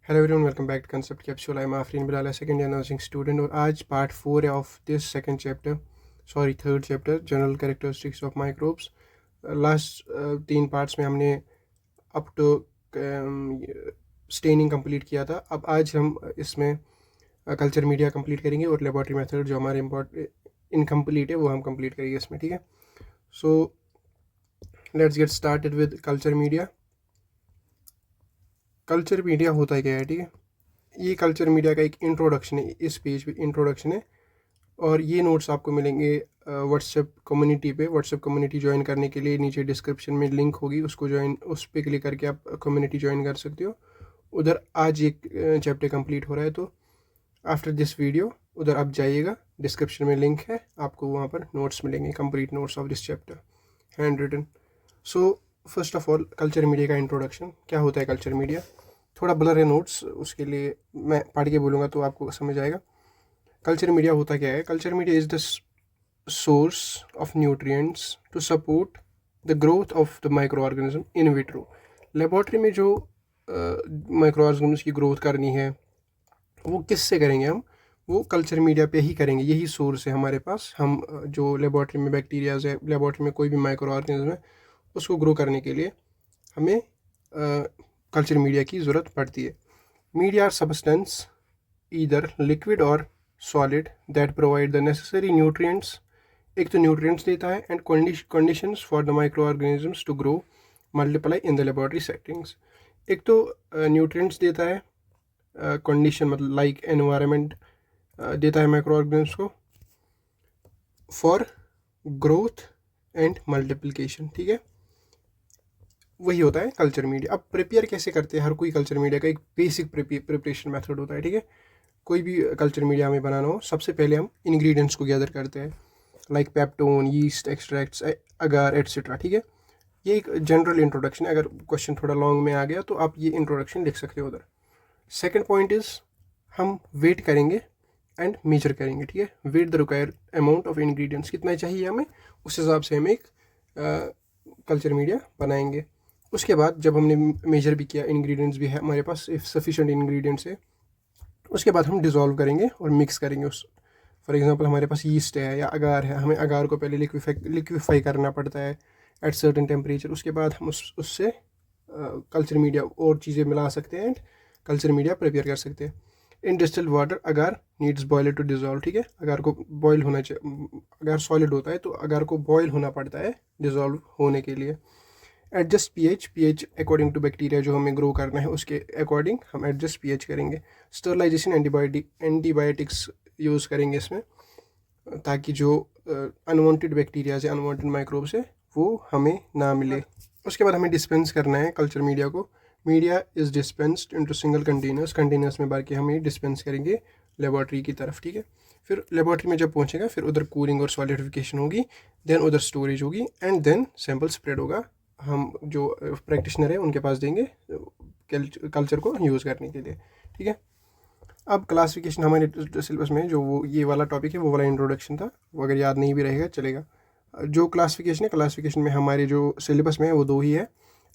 Hello everyone, welcome back to concept capsule. I am Afreen Bilal, second year nursing student, और आज part 4 है of this second chapter, third chapter, general characteristics of microbes. Last 3 parts में हमने up to staining complete किया था। अब आज हम इसमें कल्चर मीडिया कंप्लीट करेंगे और लेबोरेटरी मेथड जो हमारे इनकम्प्लीट है वो हम कंप्लीट करेंगे इसमें, ठीक है। So let's get started with culture media. Culture media होता है क्या है, ठीक है। ये कल्चर मीडिया का एक इंट्रोडक्शन है, इस पेज पे इंट्रोडक्शन है, और ये नोट्स आपको मिलेंगे व्हाट्सएप कम्युनिटी पे। व्हाट्सएप कम्युनिटी ज्वाइन करने के लिए नीचे डिस्क्रिप्शन में लिंक होगी, उसको ज्वाइन, उस पर क्लिक करके आप कम्युनिटी ज्वाइन कर सकते हो। उधर आज एक चैप्टर कंप्लीट हो रहा है, तो आफ्टर दिस वीडियो उधर आप जाइएगा, डिस्क्रिप्शन में लिंक है, आपको वहाँ पर नोट्स मिलेंगे, complete notes of this chapter, handwritten. So first of all, culture media का इंट्रोडक्शन। क्या होता है कल्चर मीडिया? थोड़ा ब्लर है नोट्स, उसके लिए मैं पढ़ के बोलूँगा तो आपको समझ आएगा। कल्चर मीडिया होता क्या है? Culture media is the source of nutrients to support the growth of the microorganism in vitro. Laboratory में जो माइक्रो ऑर्गेनिज्म की ग्रोथ करनी है वो किससे करेंगे हम? वो कल्चर मीडिया पे ही करेंगे। यही सोर्स है हमारे पास। हम जो लेबॉर्ट्री में बैक्टीरियाज है, लेबॉर्ट्री में कोई भी माइक्रो ऑर्गेनिज्म है, उसको ग्रो करने के लिए हमें कल्चर मीडिया की ज़रूरत पड़ती है। Media are substances either liquid और solid that provide the necessary nutrients. एक तो न्यूट्रिएंट्स देता है and conditions for the micro organisms to grow multiply in the laboratory settings. एक तो न्यूट्रिएंट्स देता है, कंडीशन मतलब लाइक एनवायरनमेंट देता है माइक्रो ऑर्गेनिजम्स को फॉर ग्रोथ एंड मल्टीप्लिकेशन, ठीक है। वही होता है कल्चर मीडिया। अब प्रिपेयर कैसे करते हैं? हर कोई कल्चर मीडिया का एक बेसिक प्रिपरेशन मेथड होता है, ठीक है। कोई भी कल्चर मीडिया हमें बनाना हो, सबसे पहले हम इंग्रेडिएंट्स को गैदर करते हैं, लाइक पेप्टोन, यीस्ट एक्सट्रैक्ट्स, अगार एट्सेट्रा, ठीक है। ये एक जनरल इंट्रोडक्शन है। अगर क्वेश्चन थोड़ा लॉन्ग में आ गया तो आप ये इंट्रोडक्शन लिख सकते हो उधर। सेकेंड पॉइंट इज़ हम वेट करेंगे एंड मेजर करेंगे, ठीक है। Weight the required amount of ingredients, कितना चाहिए हमें, उस हिसाब से हम एक कल्चर मीडिया बनाएंगे। उसके बाद जब हमने मेजर भी किया, इंग्रेडिएंट्स भी है हमारे पास, इफ सफिशेंट इंग्रेडिएंट्स है, उसके बाद हम डिज़ोल्व करेंगे और मिक्स करेंगे उस। फॉर एग्जांपल हमारे पास यीस्ट है या अगार है, हमें अगार को पहले लिक्विफाई करना पड़ता है एट सर्टेन टेम्परेचर। उसके बाद हम उससे कल्चर मीडिया और चीज़ें मिला सकते हैं एंड कल्चर मीडिया प्रिपेयर कर सकते हैं। In distilled water agar needs boiler to dissolve, ठीक है। अगार को बॉयल होना चाहिए, अगर सॉलिड होता है तो अगार को बॉयल होना पड़ता है डिज़ोल्व होने के लिए। Adjust pH according to bacteria जो हमें ग्रो करना है उसके अकॉर्डिंग हम एडजस्ट पीएच करेंगे। स्टरलाइजेशन, एंटीबायोटिक्स यूज़ करेंगे इसमें, ताकि जो अनवांटेड बैक्टीरियाज है, अनवांटेड माइक्रोब्स है, वो हमें ना मिले। उसके बाद हमें डिस्पेंस करना है कल्चर मीडिया को। Media is dispensed into single containers में भर के हम ये डिस्पेंस करेंगे लेबॉर्ट्री की तरफ, ठीक है। फिर लेबॉर्ट्री में जब पहुंचेगा फिर उधर कूलिंग और सॉलिडिफिकेशन होगी, देन उधर स्टोरेज होगी एंड देन सैंपल स्प्रेड होगा। हम जो प्रैक्टिशनर है उनके पास देंगे कल्चर को यूज़ करने के लिए, ठीक है। अब क्लासिफिकेशन हमारे सिलेबस में जो वो ये वाला टॉपिक है, वो वाला इंट्रोडक्शन था, वो अगर याद नहीं भी रहेगा चलेगा। जो क्लासिफिकेशन है, क्लासिफिकेशन में हमारे जो सिलेबस में है वो 2 ही है,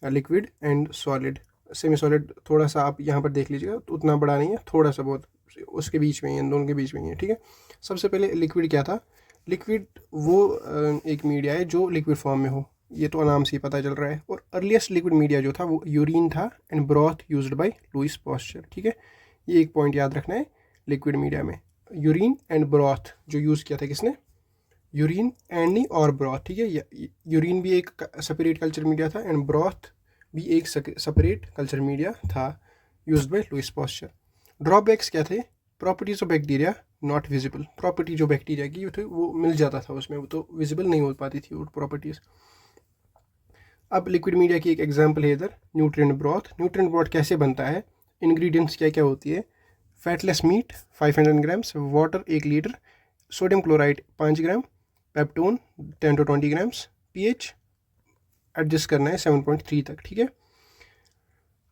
liquid and solid. Semi solid थोड़ा सा आप यहाँ पर देख लीजिएगा, तो उतना बड़ा नहीं है, थोड़ा सा बहुत उसके बीच में ही, इन दोनों के बीच में ही है, ठीक है। सबसे पहले लिक्विड क्या था? लिक्विड वो एक मीडिया है जो लिक्विड फॉर्म में हो, ये तो नाम से ही पता चल रहा है। और अर्लीस्ट लिक्विड मीडिया जो था वो यूरिन था and broth used by Lewis pasture, ठीक है। ये एक पॉइंट याद रखना है, लिक्विड मीडिया में यूरिन एंड ब्रॉथ जो यूज़ किया था किसने? यूरिन एंड नहीं और ब्रॉथ, ठीक है। यूरिन भी एक सेपरेट कल्चर मीडिया था एंड ब्रॉथ भी एक सेपरेट कल्चर मीडिया था, used by Lewis pasture. Drawbacks क्या थे? Properties of bacteria not visible. Property जो बैक्टीरिया की थे वो मिल जाता था उसमें, वो तो विजिबल नहीं हो पाती थी वो प्रॉपर्टीज़। अब लिक्विड मीडिया की एक एग्जांपल है इधर, न्यूट्रिएंट ब्रॉथ। न्यूट्रिएंट ब्रॉथ कैसे बनता है? इंग्रेडिएंट्स क्या क्या होती है? Fatless meat 500 grams, water 1 litre, sodium chloride 5 gram, peptone 10 to 20 grams, pH adjust करना है 7.3 तक, ठीक है।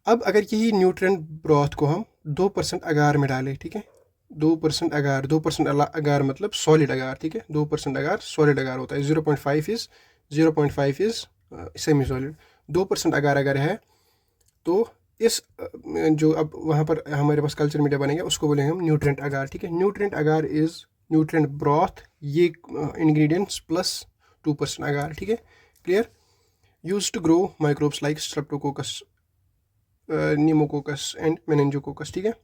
अब अगर यही न्यूट्रिएंट ब्रॉथ को हम 2% अगार में डालें, ठीक है, 2% अगार, 2% अगार मतलब सॉलिड अगार, ठीक है, 2% अगार सॉलिड अगार होता है, 0.5 इज़ सेमी सॉलिड। 2% अगार अगर है तो इस जो अब वहाँ पर हमारे पास कल्चर मीडिया बनेगा उसको बोलेंगे हम न्यूट्रेंट अगार, ठीक है। Nutrient agar is nutrient broth, ये इंग्रेडिएंट्स प्लस 2% अगार, ठीक है, clear. Use to grow microbes like Streptococcus, pneumococcus and meningococcus, ठीक है।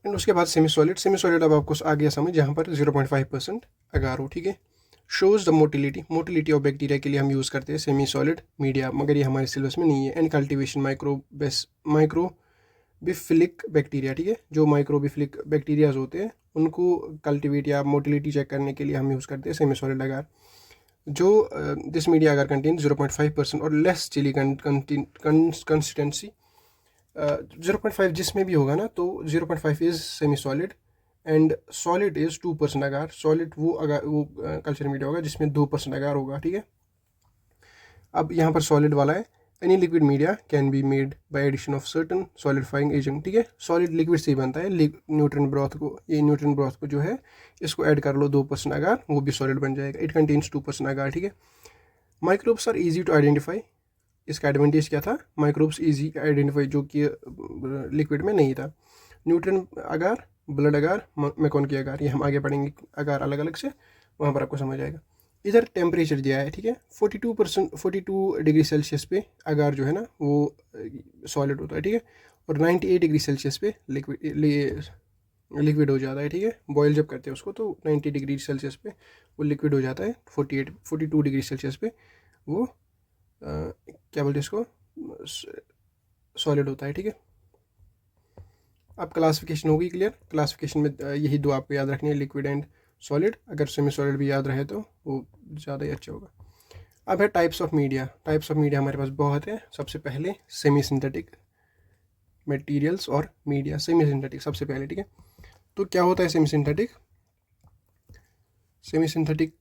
एंड उसके बाद सेमी सॉलिड अब आपको आ गया समझ, जहाँ पर 0.5% अगार हो, ठीक है। Shows the motility of bacteria के लिए हम यूज़ करते हैं सेमी सॉलिड मीडिया, मगर ये हमारे सिलेबस में नहीं है। एंड कल्टिवेशन माइक्रोबिफिलिक बैक्टीरिया, ठीक है, जो माइक्रोबिफिलिक बैक्टीरियाज होते हैं उनको कल्टिवेट या मोटिलिटी चेक करने के लिए हम यूज़ करते हैं सेमी सॉलिड अगार। जो दिस मीडिया अगर कंटेन 0.5% और लेस चिली कंसिस्टेंसी, 0.5 जिसमें भी होगा ना तो 0.5 is semi solid and solid is 2% agar. Solid वो कल्चर मीडिया होगा जिसमें 2% अगार होगा, ठीक है। अब यहाँ पर सॉलिड वाला है, any liquid media can be made by addition of certain solidifying agent, ठीक है। सॉलिड लिक्विड से ही बनता है, न्यूट्रिएंट ब्रॉथ को, ये न्यूट्रिएंट ब्रॉथ को जो है इसको ऐड कर लो 2% अगार, वो भी सॉलिड बन जाएगा। इट कंटेन्स 2% अगार, ठीक है। Microbes are easy to identify, इसका एडवांटेज क्या था, माइक्रोब्स ईजी आइडेंटिफाई, जो कि लिक्विड में नहीं था। न्यूट्रिएंट अगार, ब्लड अगार, मैकॉन की अगार, ये हम आगे पढ़ेंगे अगार अलग अलग से, वहाँ पर आपको समझ आएगा। इधर टेम्परेचर दिया है, ठीक है, 42 डिग्री सेल्सियस पे अगार जो है ना वो सॉलिड होता है, ठीक है, और 98 डिग्री सेल्सियस पे लिक्विड हो जाता है, ठीक है। बॉयल जब करते हैं उसको तो 90 डिग्री सेल्सियस पे वो लिक्विड हो जाता है, 42 डिग्री सेल्सियस पे वो क्या बोलते हैं इसको, सॉलिड होता है, ठीक है। अब क्लासिफिकेशन होगी क्लियर। क्लासिफिकेशन में यही दो आपको याद रखनी है, लिक्विड एंड सॉलिड, अगर सेमी सॉलिड भी याद रहे तो वो ज़्यादा ही अच्छा होगा। अब है types of media. Types of media हमारे पास बहुत है। सबसे पहले सेमी सिंथेटिक मटेरियल्स और मीडिया। सेमी सिंथेटिक सबसे पहले, ठीक है। तो क्या होता है semi synthetic? Semi synthetic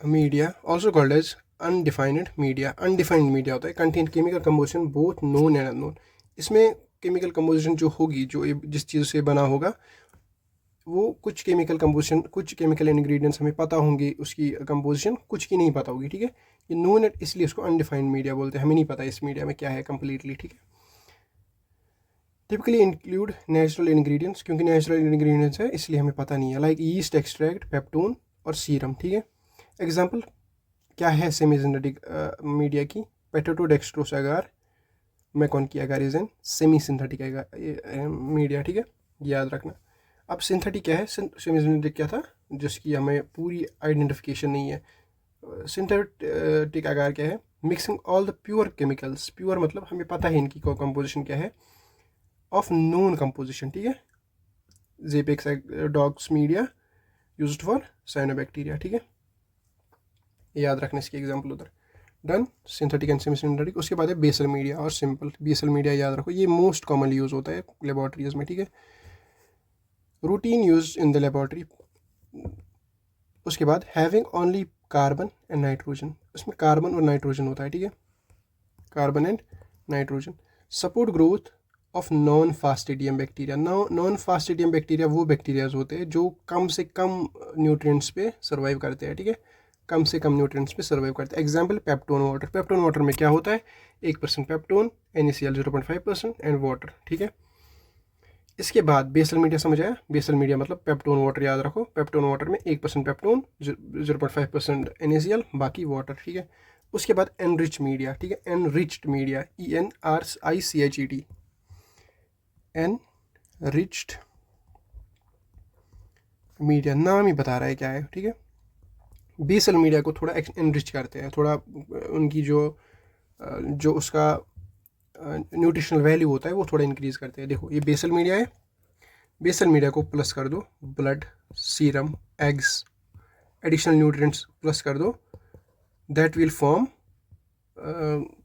media also called as undefined media. Undefined media होता है contain chemical composition both known and unknown. इसमें केमिकल कंपोजिशन जो होगी, जो जिस चीज़ से बना होगा, वो कुछ केमिकल कंपोजिशन, कुछ केमिकल इंग्रेडिएंट्स हमें पता होंगे उसकी कंपोजिशन, कुछ की नहीं पता होगी, ठीक है। ये नोन एट, इसलिए उसको अनडिफाइंड मीडिया बोलते हैं, हमें नहीं पता इस मीडिया में क्या है कंप्लीटली, ठीक है। टिपिकली इंक्लूड नेचुरल इंग्रेडिएंट्स, क्योंकि नेचुरल इंग्रेडिएंट्स है इसलिए हमें पता नहीं है, लाइक ईस्ट एक्सट्रैक्ट, पेप्टोन और सीरम, ठीक है। एग्जाम्पल क्या है सेमी सिंथेटिक मीडिया की? Potato dextrose agar, MacConkey agar is an semi synthetic media, ठीक है, याद रखना। अब सिंथेटिक क्या है? सेमी सिंथेटिक क्या था जिसकी हमें पूरी आइडेंटिफिकेशन नहीं है। सिंथेटिक अगार क्या है? Mixing all the pure chemicals, pure मतलब हमें पता है इनकी कंपोजिशन क्या है, ऑफ नोन कंपोजिशन, ठीक है। जेपेक्स डॉग्स मीडिया यूज्ड फॉर साइनोबैक्टीरिया, ठीक है, याद रखना इसकी एग्जाम्पल उधर। Done synthetic and semi synthetic. उसके बाद है बेसल मीडिया और सिंपल। बेसल मीडिया याद रखो, ये मोस्ट कॉमनली यूज होता है लेबोरेटरीज में, ठीक है, routine use in the laboratory. उसके बाद having only carbon and nitrogen, उसमें कार्बन और नाइट्रोजन होता है, ठीक है, carbon and nitrogen. Support growth of non fastidious bacteria. Non fastidious bacteria वो बैक्टीरियाज होते हैं जो कम से कम न्यूट्रिएंट्स पे सर्वाइव करते हैं, ठीक है, कम से कम न्यूट्रिएंट्स पे सर्वाइव करते हैं। Example peptone water. Peptone water में क्या होता है? 1% पेप्टोन, NaCl 0.5% एंड वाटर, ठीक है। इसके बाद बेसल मीडिया समझ आया? बेसल मीडिया मतलब पेप्टोन वाटर, याद रखो, पेप्टोन वाटर में 1% पेप्टोन, 0.5% NaCl, बाकी वाटर, ठीक है। उसके बाद एनरिच मीडिया, ठीक है, enriched media, ENRICHED, enriched media, नाम ही बता रहा है क्या है, ठीक है। बेसल मीडिया को थोड़ा एनरिच करते हैं, थोड़ा उनकी जो उसका न्यूट्रिशनल वैल्यू होता है वो थोड़ा इंक्रीज करते हैं। देखो ये बेसल मीडिया है, बेसल मीडिया को प्लस कर दो blood, serum, eggs, additional nutrients plus कर दो, दैट विल फॉर्म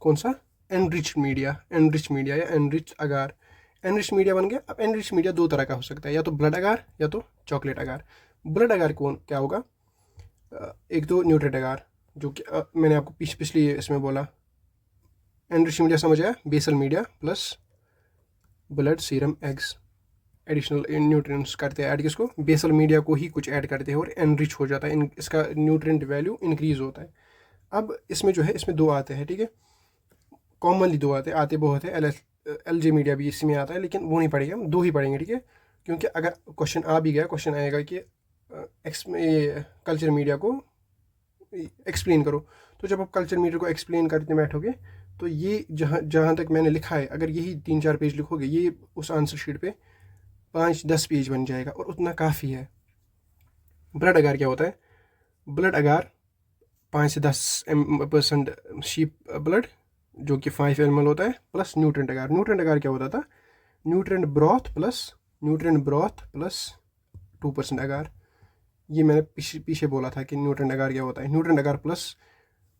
कौन सा? एनरिच मीडिया, एनरिच मीडिया या एनरिच अगार। एनरिच मीडिया बन गया। अब एनरिच मीडिया दो तरह का हो सकता है, या तो ब्लड अगार या तो चॉकलेट अगार। ब्लड अगार कौन क्या होगा? एक तो न्यूट्रिएंट अगार, जो कि मैंने आपको पिछली इसमें बोला। एनरिच मीडिया समझ आया? Basal media plus blood, serum, eggs, additional nutrients करते हैं ऐड, किसको? बेसल मीडिया को ही कुछ ऐड करते हैं और एनरिच हो जाता है, इसका न्यूट्रिएंट वैल्यू इंक्रीज होता है। अब इसमें जो है, इसमें दो आते हैं, ठीक है, कॉमनली दो आते बहुत है, LJ मीडिया भी इसमें आता है, लेकिन वो नहीं पढ़ेंगे हम, दो ही पढ़ेंगे, ठीक है। क्योंकि अगर क्वेश्चन आ भी गया, क्वेश्चन आएगा कि कल्चर मीडिया को एक्सप्लेन करो, तो जब आप कल्चर मीडिया को एक्सप्लेन करते बैठोगे तो ये जहाँ तक मैंने लिखा है, अगर यही 3-4 पेज लिखोगे, ये उस आंसर शीट पे 5-10 पेज बन जाएगा, और उतना काफ़ी है। ब्लड अगार क्या होता है? ब्लड अगार 5 से 10% शीप ब्लड, जो कि 5 ml होता है, प्लस न्यूट्रेंट अगार। न्यूट्रेंट अगार क्या होता था? न्यूट्रेंट ब्रॉथ प्लस 2% अगार। ये मैंने पीछे बोला था कि न्यूट्रेंट अगार क्या होता है। न्यूट्रेंट अगार प्लस,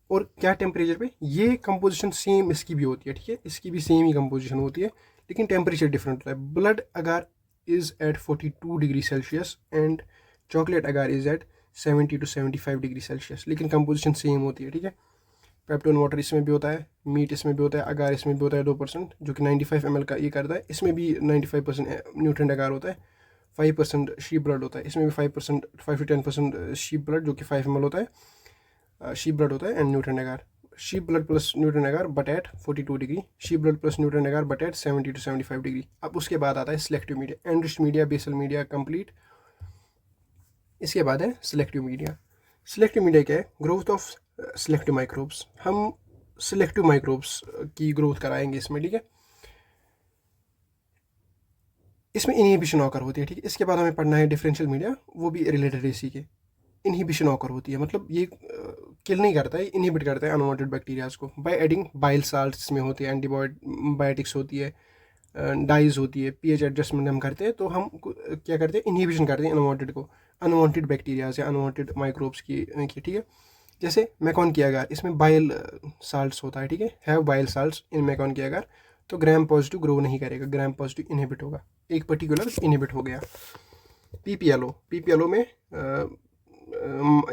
और क्या टेम्परेचर पे? ये कंपोजिशन सेम इसकी भी होती है, ठीक है, इसकी भी सेम ही कंपोजिशन होती है, लेकिन टेम्परेचर डिफरेंट होता है। Blood agar is at 42 degree celsius and chocolate agar is at 70 to 75 degree celsius, लेकिन कंपोजिशन सेम होती है, ठीक है। पेप्टोन वाटर इसमें भी होता है, मीट इसमें भी होता है, अगार इसमें भी होता है 2%, जो कि 95 ml का ये करता है। इसमें भी 95% न्यूट्रेंट अगार होता है, 5% शीप ब्लड होता है, इसमें भी 5 to 10% शीप ब्लड, जो कि 5 ml होता है, शीप ब्लड होता है, and nutrient agar. Sheep blood plus nutrient agar but at 42 degree, sheep blood plus nutrient agar but at 70 to 75 degree. अब उसके बाद आता है selective media, enriched media, basal media complete. इसके बाद है सिलेक्टिव मीडिया। सिलेक्टिव मीडिया क्या है? Growth of selective microbes. हम सिलेक्टिव माइक्रोब्स की ग्रोथ कराएंगे इसमें, ठीक है। इसमें इनहिबिशन ऑकर होती है, ठीक है। इसके बाद हमें पढ़ना है डिफरेंशियल मीडिया, वो भी रिलेटेड इसी के। इनहिबिशन ऑकर होती है, मतलब ये किल नहीं करता है, इनहिबिट करता है अनवांटेड बैक्टीरियाज को बाय एडिंग बाइल साल्ट्स में होती है, एंटीबायोटिक्स होती है, डाइज होती है, पीएच एडजस्टमेंट हम करते हैं, तो हम क्या करते हैं? इनहिबिशन करते हैं अनवांटेड बैक्टीरियाज या अनवांटेड माइक्रोब्स की, ठीक है। जैसे मैकॉन की अगार, इसमें बाइल साल्ट्स होता है, ठीक है, हैव बाइल साल्ट्स इन मैकॉन की अगार, तो ग्राम पॉजिटिव ग्रो नहीं करेगा, ग्राम पॉजिटिव इनहिबिट होगा, एक पर्टिकुलर इनहिबिट हो गया। पीपीएलओ में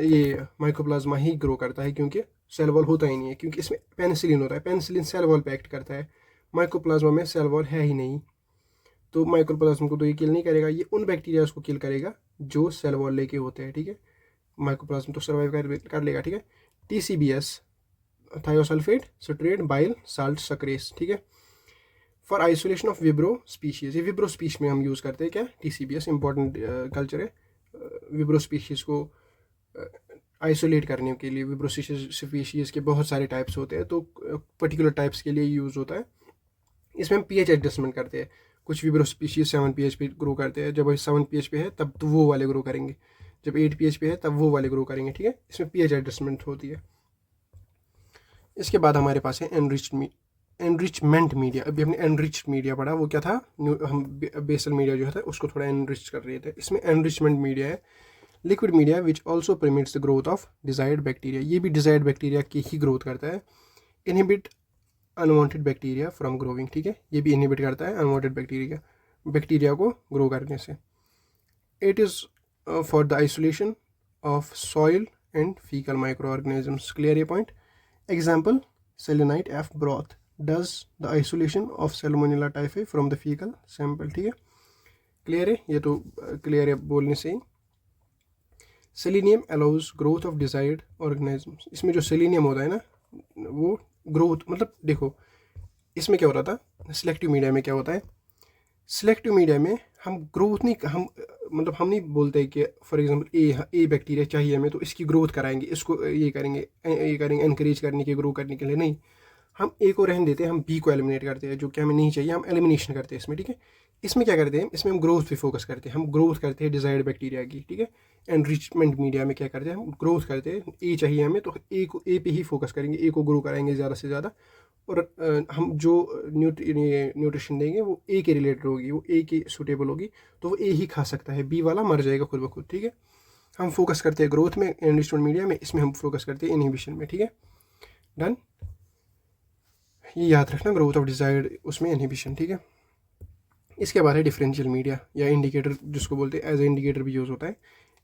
ये माइकोप्लाज्मा ही ग्रो करता है, क्योंकि सेल वॉल होता ही नहीं है, क्योंकि इसमें पेनिसिलिन होता है, पेनिसिलिन सेल वॉल पे एक्ट करता है, माइकोप्लाज्मा में सेल वॉल है ही नहीं, तो माइकोप्लाज्मा को तो ये किल नहीं करेगा, ये उन बैक्टीरियाज को किल करेगा जो सेल वॉल लेके होते हैं, ठीक है। माइकोप्लाज्मा तो सर्वाइव कर लेगा, ठीक है। TCBS, thiosulphate citrate bile salt sucrase, ठीक है। फॉर आइसोलेशन ऑफ विब्रो स्पीशीज, ये विब्रो स्पीश में हम यूज़ करते हैं क्या? TCBS इंपॉर्टेंट कल्चर है विब्रो स्पीशीज़ को आइसोलेट करने के लिए। विब्रो स्पीशीज़ के बहुत सारे टाइप्स होते हैं, तो पर्टिकुलर टाइप्स के लिए यूज़ होता है। इसमें हम pH एडजस्टमेंट करते हैं, कुछ विब्रो स्पीशीज़ 7 pH पे ग्रो करते हैं, जब 7 pH पे है तब तो वो वाले ग्रो करेंगे, जब 8 pH पे है तब वो वाले ग्रो करेंगे, ठीक है। इसमें pH एडजस्टमेंट होती है। इसके बाद हमारे पास है एनरिचमेंट मीडिया। अभी हमने एनरिच्ड मीडिया पढ़ा, वो क्या था? हम बेसल मीडिया जो है उसको थोड़ा एनरिच कर रहे थे। इसमें एनरिचमेंट मीडिया है liquid media which also permits the growth of desired bacteria, ये भी डिजायर्ड बैक्टीरिया की ही ग्रोथ करता है। Inhibit unwanted bacteria from growing, ठीक है, ये भी इनहिबिट करता है अनवांटेड बैक्टीरिया को ग्रो करने से। It is for the isolation of soil and fecal micro organisms, clear ये point. Example selenite F broth does the isolation of Salmonella typhi from the fecal sample, ठीक है, clear है, ये तो clear है बोलने से ही। Selenium allows growth of desired organisms, इसमें जो सेलेनियम होता है ना, वो ग्रोथ, मतलब देखो इसमें क्या हो रहा था, सिलेक्टिव मीडिया में क्या होता है, सिलेक्टिव मीडिया में हम ग्रोथ नहीं, मतलब हम नहीं बोलते कि फॉर एग्जांपल ए बैक्टीरिया चाहिए हमें तो इसकी ग्रोथ कराएंगे, इसको ये करेंगे एनकरेज करने के, ग्रो करने के लिए नहीं, हम ए को रहने देते हैं, हम बी को एलिमिनेट करते हैं, जो कि हमें नहीं चाहिए, हम एलिमिनेशन करते हैं इसमें, ठीक है। इसमें क्या करते हैं, इसमें हम ग्रोथ पे फोकस करते हैं, हम ग्रोथ करते हैं डिजायर्ड बैक्टीरिया की, ठीक है। एनरिचमेंट मीडिया में क्या करते हैं, हम ग्रोथ करते हैं, ए चाहिए हमें तो ए पे ही फोकस करेंगे, ए को ग्रो कराएंगे ज़्यादा से ज़्यादा, और हम जो न्यूट्रिशन देंगे वो ए के रिलेटेड होगी, वो ए की सूटेबल होगी, तो वो ए ही खा सकता है, बी वाला मर जाएगा खुद ब खुद, ठीक है। हम फोकस करते हैं ग्रोथ में एनरिचमेंट मीडिया में, इसमें हम फोकस करते हैं इनहिबिशन में, ठीक है, डन। ये याद रखना, ग्रोथ ऑफ डिजायर्ड उसमें इनहिबिशन, ठीक है। इसके बाद है डिफरेंशियल मीडिया या इंडिकेटर, जिसको बोलते हैं एज ए इंडिकेटर भी यूज़ होता है।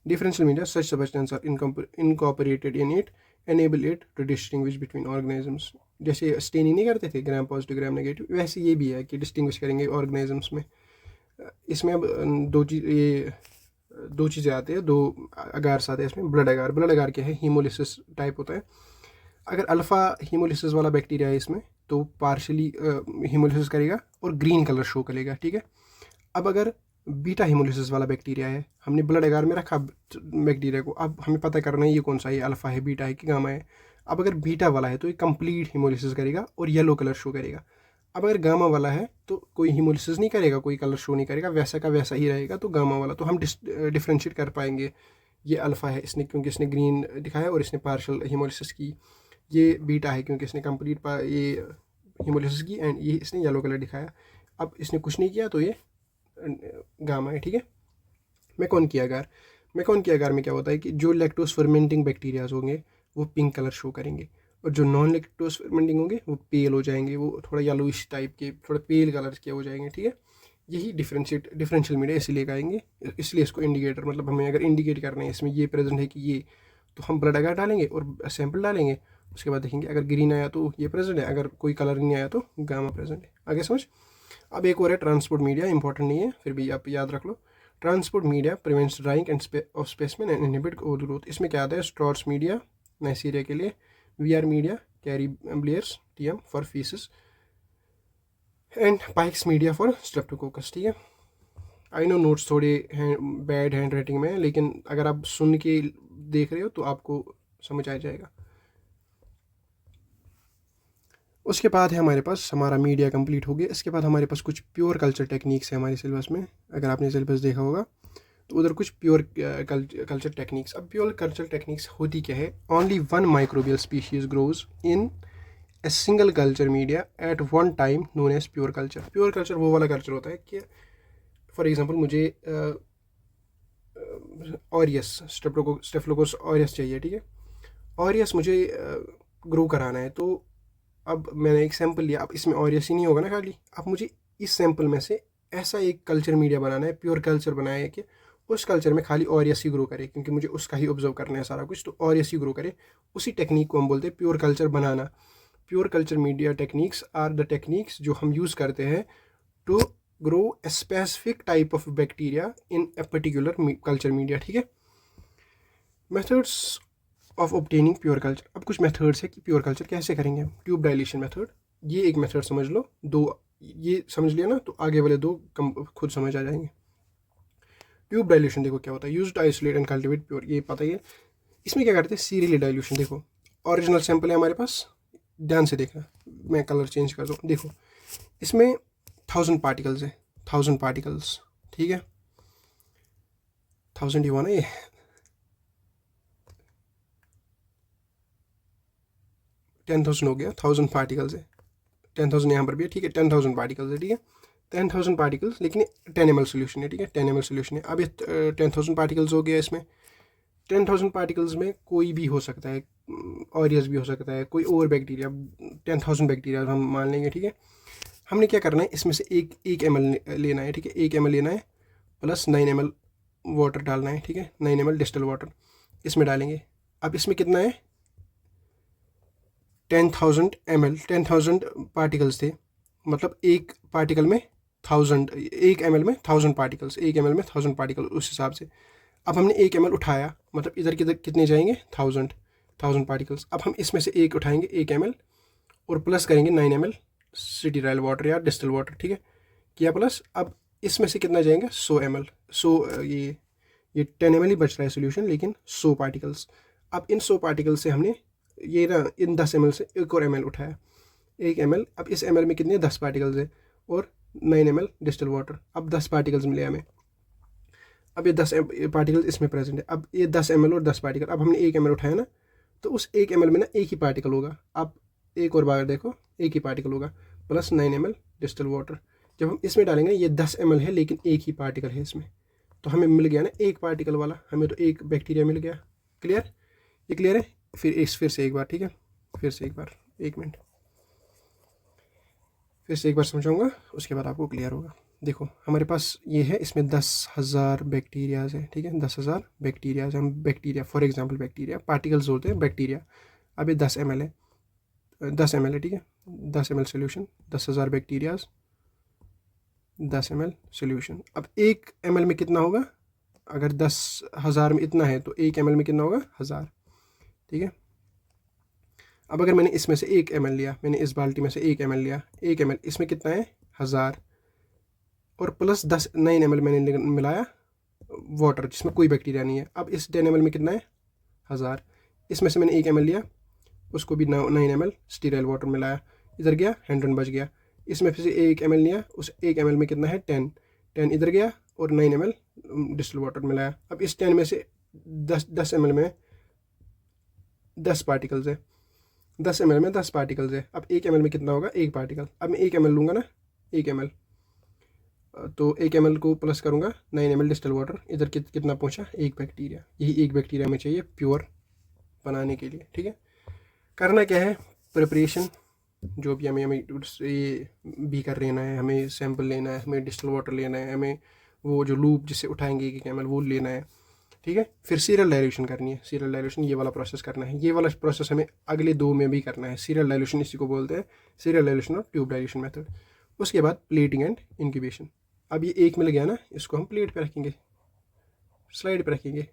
Differential media such substance are incorporated in it enable it to distinguish between organisms, जैसे स्टेनिंग नहीं करते थे ग्राम पॉजिटिव ग्राम नेगेटिव, वैसे ये भी है कि डिस्टिंग्विश करेंगे ऑर्गेनिजम्स में। इसमें अब दो चीज़ें आती है, दो अगार्स आते हैं इसमें। ब्लड अगार क्या है, हीमोलिसिस टाइप होता है, अगर अल्फ़ा हीमोलिसिस वाला बैक्टीरिया है इसमें तो पार्शली हीमोलिसिस करेगा और ग्रीन कलर शो करेगा, ठीक है। अब अगर बीटा हीमोलिसिस वाला बैक्टीरिया है, हमने ब्लड एगार में रखा बैक्टीरिया को, अब हमें पता करना है ये कौन सा है, अल्फ़ा है, बीटा है कि गामा है। अब अगर बीटा वाला है तो ये कंप्लीट हीमोलिसिस करेगा और येलो कलर शो करेगा। अब अगर गामा वाला है तो कोई हीमोलिसिस नहीं करेगा, कोई कलर शो नहीं करेगा, वैसा का वैसा ही रहेगा। तो गामा वाला तो हम डिफ्रेंशिएट कर पाएंगे, ये अल्फ़ा है इसने क्योंकि इसने ग्रीन दिखाया और इसने पार्शल हीमोलिसिस की, ये बीटा है क्योंकि इसने कंप्लीट ये हीमोलिसिस की एंड ये इसने येलो कलर दिखाया। अब इसने कुछ नहीं किया तो ये गामा है, ठीक है। मैकॉन की अगार में क्या होता है कि जो लैक्टोज फर्मेंटिंग बैक्टीरियाज होंगे वो पिंक कलर शो करेंगे और जो नॉन लैक्टोज फर्मेंटिंग होंगे वो पेल हो जाएंगे, वो थोड़ा येलोइश टाइप के, थोड़ा पेल कलर के हो जाएंगे, ठीक है। यही डिफरेंशियल मीडिया इसलिए कहेंगे, इसलिए इसको इंडिकेटर, मतलब हमें अगर इंडिकेट करना है इसमें ये प्रेजेंट है कि ये, तो हम ब्लड अगार डालेंगे और सैंपल डालेंगे, उसके बाद देखेंगे अगर ग्रीन आया तो ये प्रेजेंट है, अगर कोई कलर नहीं आया तो गामा प्रेजेंट है। आगे समझ। अब एक और है ट्रांसपोर्ट मीडिया, इंपॉर्टेंट नहीं है फिर भी आप याद रख लो। Transport media prevents drying and of specimen and inhibit over growth. इसमें क्या आता है, स्ट्रॉर्स मीडिया नाइसीरिया के लिए, VR media Cary Blair's TM for faeces and Pike's media for Streptococcus, ठीक है। आई नो नोट्स थोड़े बैड हैंड राइटिंग में, लेकिन अगर आप सुन के देख रहे हो तो आपको समझ आ जाएगा। उसके बाद है हमारे पास, हमारा मीडिया कंप्लीट हो गया। इसके बाद हमारे पास कुछ प्योर कल्चर टेक्निक्स है हमारे सिलेबस में, अगर आपने सिलेबस देखा होगा तो उधर कुछ प्योर कल्चर टेक्निक्स। अब प्योर कल्चर टेक्निक्स होती क्या है, only one microbial species grows in a single culture media at one time known as pure culture. Pure culture वो वाला कल्चर होता है कि फॉर एग्जांपल मुझे ऑरियस स्टेफिलोकोकस ऑरियस चाहिए, ठीक है। ऑरियस मुझे ग्रो कराना है, तो अब मैंने एक सैंपल लिया, अब इसमें ऑरियस ही नहीं होगा ना खाली, अब मुझे इस सैंपल में से ऐसा एक कल्चर मीडिया बनाना है, प्योर कल्चर बनाना है कि उस कल्चर में खाली ऑरियस ही ग्रो करे, क्योंकि मुझे उसका ही ऑब्जर्व करना है सारा कुछ, तो ऑरियस ही ग्रो करे। उसी टेक्निक को हम बोलते हैं प्योर कल्चर बनाना। Pure culture media techniques are the techniques जो हम यूज़ करते हैं to grow a specific type of bacteria in a particular culture media, ठीक है। Methods of obtaining pure culture. अब कुछ मेथड्स है कि प्योर कल्चर कैसे करेंगे हम। ट्यूब डायलेशन मेथड, ये एक मेथड समझ लो, दो ये समझ लिया ना, तो आगे वाले दो खुद समझ आ जाएंगे। ट्यूब डायलेशन देखो क्या होता है, use to isolate and cultivate pure, ये पता ही है। इसमें क्या करते हैं, सीरियली डायल्यूशन। देखो ओरिजिनल सैंपल है हमारे पास, ध्यान से देखना, मैं कलर चेंज कर दूँ। देखो इसमें 1000 पार्टिकल्स है, 1000 पार्टिकल्स, ठीक है। 1000 ही हुआ ना ये, 10,000 हो गया, 1000 पार्टिकल्स है, 10,000 यहाँ पर भी है, ठीक है। 10,000 पार्टिकल्स है, ठीक है। 10,000 पार्टिकल्स, लेकिन 10 ml सोल्यूशन है, ठीक है। 10 ml सोल्यूशन है। अब ये 10,000 पार्टिकल्स हो गया। इसमें 10,000 पार्टिकल्स में कोई भी हो सकता है, ऑरियस भी हो सकता है, कोई और बैक्टीरिया, 10,000 बैक्टीरिया हम मान लेंगे, ठीक है। हमने क्या करना है, इसमें से एक ml लेना है, ठीक है। 1 ml लेना है प्लस 9 ml वाटर डालना है, ठीक है। 9 ml डिस्टिल वाटर इसमें डालेंगे। अब इसमें कितना है, 10,000 ml, 10,000 पार्टिकल्स थे, मतलब एक पार्टिकल में 1000, 1 ml में 1000 पार्टिकल्स, 1 ml में 1000 पार्टिकल, उस हिसाब से। अब हमने 1 ml उठाया, मतलब इधर किधर कितने जाएंगे, 1000 पार्टिकल्स। अब हम इसमें से एक उठाएंगे 1 ml और प्लस करेंगे 9 ml सिटी रायल वाटर या डिस्टिल वाटर, ठीक है, किया प्लस। अब इसमें से कितना जाएंगे, 100 ml, 100 ये 10 ml ही बच रहा है सोल्यूशन, लेकिन 100 पार्टिकल्स। अब इन 100 पार्टिकल से हमने ये ना इन 10 ml से एक और ml उठाया, 1 ml। अब इस ml में कितने 10 पार्टिकल्स है और 9 ml डिस्टिल वाटर। अब 10 पार्टिकल्स मिले हमें। अब ये 10 पार्टिकल इसमें प्रेजेंट है। अब ये 10 ml और 10 पार्टिकल, अब हमने 1 ml उठाया ना, तो उस 1 ml में ना एक ही पार्टिकल होगा। अब एक और बार देखो, एक ही पार्टिकल होगा प्लस 9 ml डिस्टिल वाटर। जब हम इसमें डालेंगे, ये 10 ml है लेकिन एक ही पार्टिकल है इसमें, तो हमें मिल गया ना एक पार्टिकल वाला, हमें तो एक बैक्टीरिया मिल गया। क्लियर, ये क्लियर है। फिर से एक बार, ठीक है, फिर से एक बार, 1 मिनट, फिर से एक बार समझाऊंगा, उसके बाद आपको क्लियर होगा। देखो हमारे पास ये है, इसमें 10,000 बैक्टीरियाज है, ठीक है। 10,000 बैक्टीरियाज, हम bacteria for example bacteria, particles होते हैं बैक्टीरिया। अब ये 10 ml है, 10 ml है, ठीक है। 10 ml solution, 10,000 bacterias, 10 ml solution. अब 1 ml में कितना होगा, अगर 10,000 में इतना है तो 1 ml में कितना होगा, 1000, ठीक है। अब अगर मैंने इसमें से 1 ml लिया, मैंने इस बाल्टी में से 1 ml लिया, 1 ml इसमें कितना है 1000 और प्लस 9 ml मैंने मिलाया वाटर जिसमें कोई बैक्टीरिया नहीं है। अब इस 10 ml में कितना है 1000, इसमें से मैंने 1 ml लिया, उसको भी 9 ml स्टीराइल वाटर मिलाया, इधर गया 100 बच गया। इसमें फिर से 1 ml लिया, उस 1 ml में कितना है 10 इधर गया और 9 ml डिस्टिल वाटर मिलाया। अब इस 10 में से 10 ml में 10 पार्टिकल्स है, 10 ml में 10 पार्टिकल्स है। अब 1 ml में कितना होगा 1 पार्टिकल। अब मैं 1 ml लूँगा ना, 1 ml, तो 1 ml को प्लस करूँगा 9 ml डिस्टिल वाटर, इधर कितना पहुँचा 1 बैक्टीरिया। यही 1 बैक्टीरिया हमें चाहिए प्योर बनाने के लिए, ठीक है। करना क्या है, प्रिपरेशन जो भी हमें ये बीकर लेना है, हमें सैंपल लेना है, हमें डिस्टिल वाटर लेना है, हमें वो जो लूप जिससे उठाएंगे 1 ml वो लेना है, ठीक है। फिर सीरियल डाइल्यूशन करनी है, सीरियल डाइल्यूशन ये वाला प्रोसेस करना है। ये वाला प्रोसेस हमें अगले 2 में भी करना है। सीरियल डाइल्यूशन इसी को बोलते हैं, सीरियल डाइल्यूशन और ट्यूब डाइल्यूशन मेथड। उसके बाद प्लेटिंग एंड इंक्यूबेशन। अब ये 1 मिल गया ना, इसको हम प्लेट पे रखेंगे, स्लाइड पे रखेंगे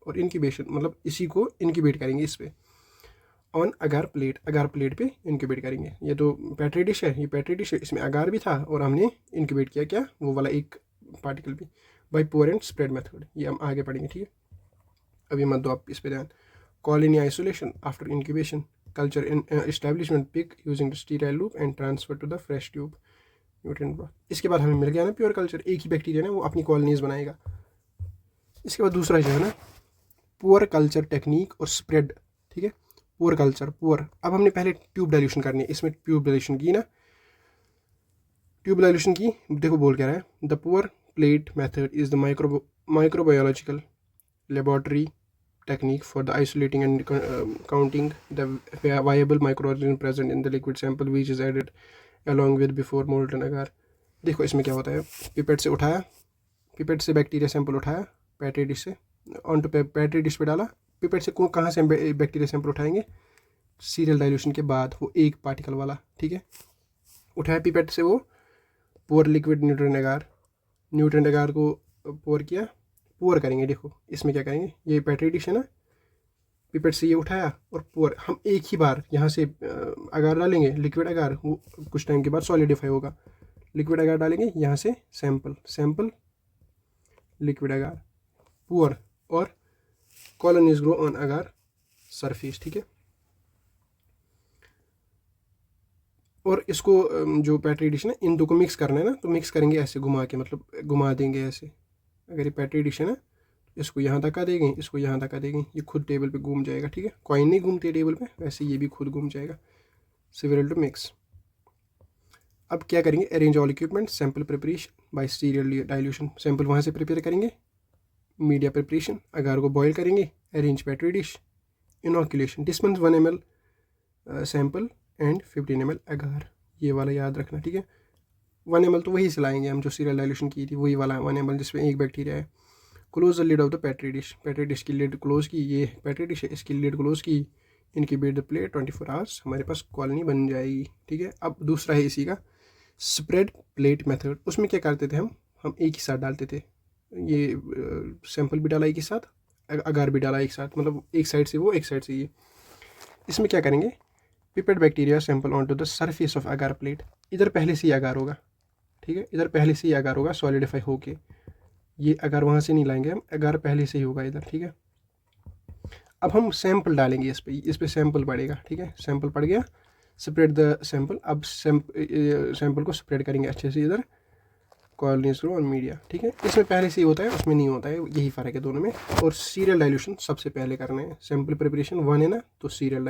और इंक्यूबेशन मतलब इसी को इंक्यूबेट करेंगे इस पर ऑन अगार प्लेट पे इंक्यूबेट करेंगे। ये तो पेट्री डिश है, ये पेट्री डिश है, इसमें अगार भी था और हमने इंक्यूबेट किया क्या वो वाला 1 पार्टिकल भी by pour and spread method. ये हम आगे पढ़ेंगे, ठीक है। अभी मत दो आप इस पे ध्यान। Colony isolation after incubation, culture in establishment pick using the sterile loop and transfer to the fresh tube nutrient broth. इसके बाद हमें मिल गया ना प्योर कल्चर, एक ही बैक्टीरिया ना वो अपनी कॉलोनीज बनाएगा। इसके बाद दूसरा जो है ना पुअर कल्चर टेक्निक और स्प्रेड, ठीक है। Poor culture, poor. अब हमने पहले ट्यूब डाइल्यूशन करनी है, इसमें ट्यूब डाइल्यूशन की ना, ट्यूब डाइल्यूशन की, देखो बोल क्या रहा है, the poor plate method is the microbiological laboratory technique for the isolating and counting the viable microorganism present in the liquid sample which is added along with before molten agar। देखो इसमें क्या होता है, पिपेट से उठाया, pipette से bacteria sample उठाया petri dish से, ऑन टू पेट्री डिश पे डाला। पिपेट से कहाँ से हम बैक्टीरिया सैंपल उठाएंगे, सीरियल डाइल्यूशन के बाद वो 1 पार्टिकल वाला, ठीक है। उठाया पिपेट से वो, पोर लिक्विड न्यूट्रिएंट अगार को पोर किया, पोर करेंगे। देखो इसमें क्या करेंगे, ये पेट्री डिश है ना, पिपेट से ये उठाया और पोर, हम एक ही बार यहाँ से अगार डालेंगे, लिक्विड अगार, वो कुछ टाइम के बाद सॉलिडिफाई होगा। लिक्विड अगार डालेंगे, यहाँ से सैंपल लिक्विड अगार, पोर, और colonies grow on agar surface, ठीक है। और इसको जो पेट्री डिश है ना, इन दो को मिक्स करना है ना, तो मिक्स करेंगे ऐसे घुमा के, मतलब घुमा देंगे ऐसे। अगर ये पेट्री डिश है ना, इसको यहाँ तक आ देंगे, इसको यहाँ तक आ देंगे, ये खुद टेबल पे घूम जाएगा, ठीक है। कॉइन नहीं घूमती है टेबल पे, वैसे ये भी खुद घूम जाएगा। Swirl to mix. अब क्या करेंगे, arrange all equipment, sample preparation by serial dilution, sample वहाँ से प्रिपेयर करेंगे। मीडिया प्रिपरेशन, अगार को बॉयल करेंगे। Arrange petri dish, inoculation, dispense 1 ml sample and 15 ml अगार, ये वाला याद रखना, ठीक है। 1 ml तो वही से लाएंगे हम जो सीरियल डाइल्यूशन की थी, वही वाला 1 ml जिसमें 1 बैक्टीरिया है। Close the lid of the petri dish की लिड क्लोज की, ये पेट्री डिश है, इसकी लिड क्लोज की। इनक्यूबेट द प्लेट 24 आवर्स, हमारे पास कॉलोनी बन जाएगी, ठीक है। अब दूसरा है इसी का स्प्रेड प्लेट मेथड। उसमें क्या करते थे हम एक ही साथ डालते थे, ये सैंपल भी डाला एक ही साथ, अगार भी डाला एक साथ, मतलब एक साइड से वो एक साइड से ये। इसमें क्या करेंगे, pipette bacteria sample on to the surface of agar plate. इधर पहले से ही अगार होगा, ठीक है, इधर पहले से ही अगार होगा सॉलिडिफाई होके, ये अगार वहाँ से नहीं लाएंगे हम, अगार पहले से ही होगा इधर, ठीक है। अब हम सैंपल डालेंगे इस पे सैंपल पड़ेगा, ठीक है। सैंपल पड़ गया, स्प्रेड द सैंपल। अब सैंपल को स्प्रेड करेंगे अच्छे से इधर, कॉलोनीज ग्रो ऑन मीडिया, ठीक है। इसमें पहले से ही होता है, उसमें नहीं होता है, यही फ़र्क है दोनों में। और सीरियल डाइल्यूशन सबसे पहले करना है, सैंपल प्रिपरेशन 1 है ना, तो सीरियल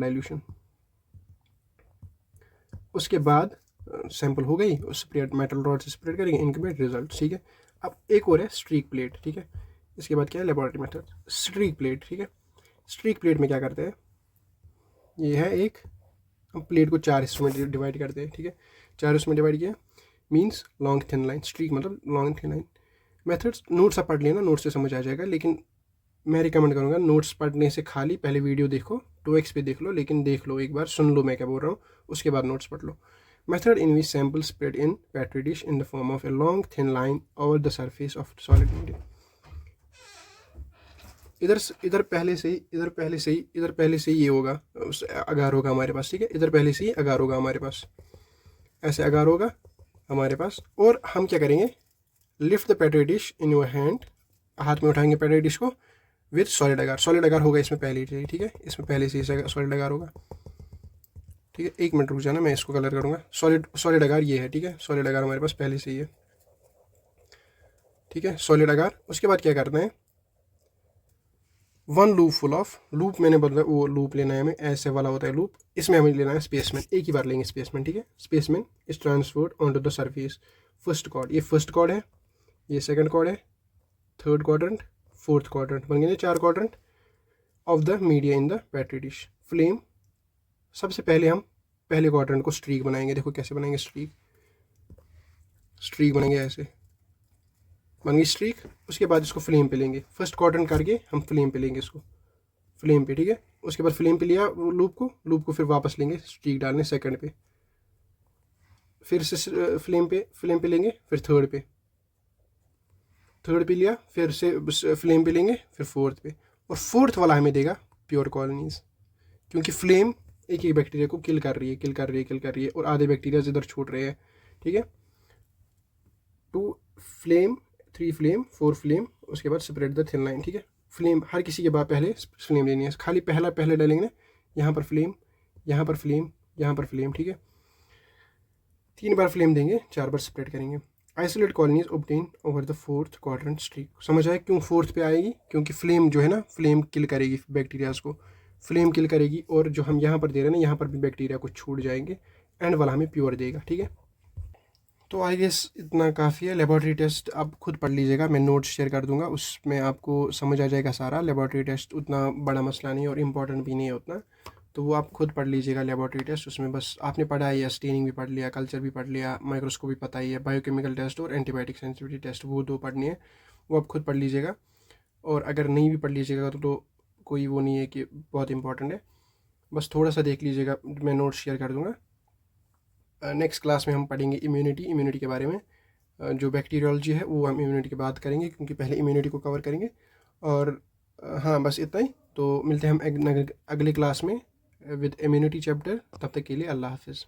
डाइल्यूशन। उसके बाद सैंपल हो गई, स्प्रेड मेटल रॉड से स्प्रेड करेंगे, इनक्यूबेट रिजल्ट, ठीक है। अब एक और है स्ट्रीक प्लेट, ठीक है। इसके बाद क्या है, लेबोरेटरी मेथड, स्ट्रीक प्लेट, ठीक है। स्ट्रीक प्लेट में क्या करते हैं, ये है एक, हम प्लेट को 4 हिस्सों में डिवाइड करते हैं, ठीक है। 4 हिस्सों में डिवाइड किया, means long thin line, streak मतलब long thin line. Methods notes आप पढ़ लेना, नोट्स से समझ आ जाएगा, लेकिन मैं रिकमेंड करूँगा नोट्स पढ़ने से खाली पहले वीडियो देखो, 2x पे देख लो, लेकिन देख लो एक बार, सुन लो मैं क्या बोल रहा हूँ, उसके बाद नोट्स पढ़ लो। Method in which sample spread in petri dish in the form of a long thin line over the surface of solid medium। इधर पहले से ही ये होगा, अगार होगा हमारे पास, ठीक है। इधर पहले से ही अगार होगा हमारे पास, ऐसे अगार होगा हमारे पास। और हम क्या करेंगे, lift the petri dish in your hand, हाथ में उठाएंगे पेट्री डिश को विथ सॉलिड अगार। सॉलिड अगार होगा इसमें पहले ही, ठीक है, इसमें पहले से ही सॉलिड अगार होगा, ठीक है। 1 मिनट रुक जाना, मैं इसको कलर करूँगा। सॉलिड अगार ये है, ठीक है, सॉलिड अगार हमारे पास पहले से ही है, ठीक है, सॉलिड अगार। उसके बाद क्या करना है, 1 लूप फुल ऑफ, लूप मैंने बोला वो लूप लेना है हमें, ऐसे वाला होता है लूप, इसमें हमें लेना है स्पेसमैन, एक ही बार लेंगे स्पेसमैन, ठीक है। Specimen is transferred on to the surface, first quad, ये फर्स्ट कॉर्ड है, ये सेकंड कॉर्ड है, थर्ड क्वाड्रेंट, फोर्थ क्वाड्रेंट, बन गए 4 quadrant of the media in the petri dish. Flame, सबसे पहले हम पहले क्वाड्रेंट को स्ट्रीक बनाएंगे, देखो कैसे बनाएंगे स्ट्रीक बनाएंगे, ऐसे बन गई स्ट्रीक। उसके बाद इसको फ्लेम पे लेंगे, फर्स्ट क्वाड्रेंट करके हम फ्लेम पे लेंगे इसको, फ्लेम पे, ठीक है। उसके बाद फ्लेम पे लिया लूप को फिर वापस लेंगे स्ट्रीक डालने सेकंड पे, फिर से फ्लेम पे लेंगे, फिर थर्ड पे लिया, फिर से फ्लेम पे लेंगे, फिर फोर्थ पे, और फोर्थ वाला हमें देगा प्योर कॉलोनीज, क्योंकि फ्लेम एक ही बैक्टीरिया को किल कर रही है और आधे बैक्टीरिया इधर छूट रहे हैं, ठीक है। 2 फ्लेम, 3 फ्लेम, 4 फ्लेम, उसके बाद स्प्रेड द थिन लाइन, ठीक है। फ्लेम हर किसी के बाद पहले फ्लेम लेनी है, खाली पहले डालेंगे ना, यहाँ पर फ्लेम, यहाँ पर फ्लेम, यहाँ पर फ्लेम, ठीक है। 3 बार फ्लेम देंगे, 4 बार स्प्रेड करेंगे। Isolate colonies obtain over the fourth quadrant streak, समझ आए क्यों फोर्थ पे आएगी, क्योंकि फ्लेम जो है ना, फ्लेम किल करेगी बैक्टीरियाज को, फ्लेम किल करेगी, और जो हम यहाँ पर दे रहे हैं ना, यहाँ पर भी बैक्टीरिया को छूट जाएंगे, एंड वाला हमें प्योर देगा, ठीक है। तो आई गेस इतना काफ़ी है। लेबॉर्ट्री टेस्ट आप खुद पढ़ लीजिएगा, मैं नोट्स शेयर कर दूंगा, उसमें आपको समझ आ जाएगा सारा। लेबॉर्ट्री टेस्ट उतना बड़ा मसला नहीं है और इम्पॉर्टेंट भी नहीं है उतना, तो वो आप खुद पढ़ लीजिएगा लेबॉर्ट्री टेस्ट। उसमें बस आपने पढ़ा है, या स्टेनिंग भी पढ़ लिया, कल्चर भी पढ़ लिया, माइक्रोस्कोप भी पता ही है, बायोकेमिकल टेस्ट और एंटीबायोटिक सेंसिटिविटी टेस्ट, वो 2 पढ़नी है, वो आप खुद पढ़ लीजिएगा। और अगर नहीं भी पढ़ लीजिएगा तो कोई वो नहीं है कि बहुत इंपॉर्टेंट है, बस थोड़ा सा देख लीजिएगा, मैं नोट्स शेयर कर दूँगा। नेक्स्ट क्लास में हम पढ़ेंगे इम्यूनिटी के बारे में, जो बैक्टीरियोलॉजी है वो हम इम्यूनिटी की बात करेंगे, क्योंकि पहले इम्यूनिटी को कवर करेंगे। और हाँ, बस इतना ही। तो मिलते हैं हम अगले क्लास में विद इम्यूनिटी चैप्टर, तब तक के लिए अल्लाह हाफिज़।